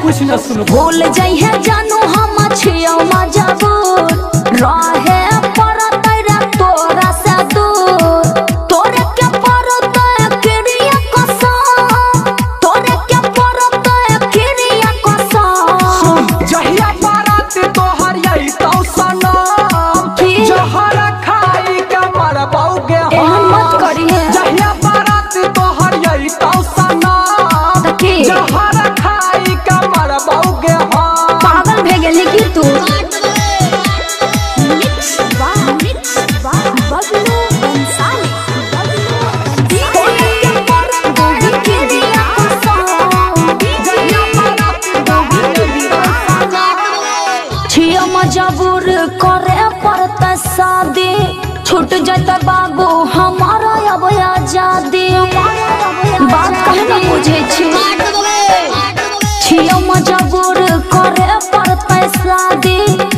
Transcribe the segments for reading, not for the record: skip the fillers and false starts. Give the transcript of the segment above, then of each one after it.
कुछ न सुन भूल जाइए जानू हम छियो मजबूर रहे परत रे तोरा से दूर तोरे के परत क्रिया कसम तोरे के परत क्रिया कसम जहिया बारात तोहर यही तो सनम जहर खाई के मरबौगे एहन मत करिए जहिया बारात तोहर यही तो सनम जहर खाई के मरबौगे पागल भे गेली की तू मजबूर करे पड़ता शादी छूट जाता बाबू हमारा अब आजादी बात कहे ना बुझे छियो मजबूर करे पड़ता शादी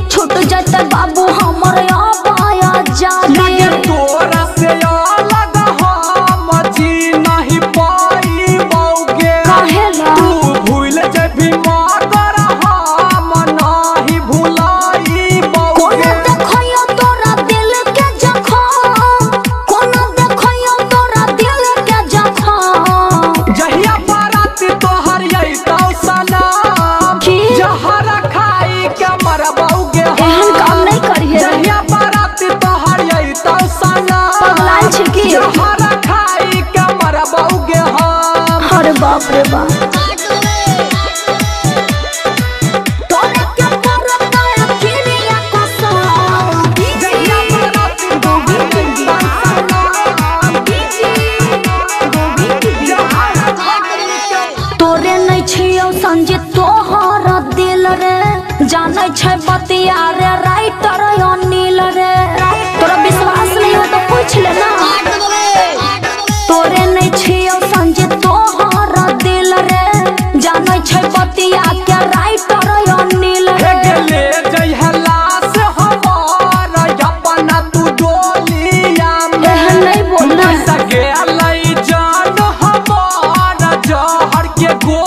छूट जाता बाबू हमारा अब आजादी तोरा से अलग हम जी नहीं पाई बौगे कहेला तू भूल जभी मगर हम नहीं भुलाई बौगे देखयो तोरा दिल के जखम कोना देखयो तोरा दिल के जखम जहिया बारात तोहर यही तो सनम जहर खाई के मरबौगे एहन काम नहीं करिए जहिया बारात तोहर यही तो सनम पगलाल छिकी जहर खाई के मरबौगे हम अरे बाप रे बाप तोरे के परत क्रिया कसम जहिया बारात तोहर यही तो सनम तोरे नहीं छियो संजी तोहर दिल रे जानै छै बतिया रे राइटर अनिल रे तोरा विश्वास नहीं हो तो पूछ ले ना तोरे नहीं छियो संजी तोहर दिल रे जानै छै बतिया के राइटर अनिल रे गेले जहिला से हमार अपना तू डोलिया में एहन नहीं बोलना सगे लई जान हमार जहर के गो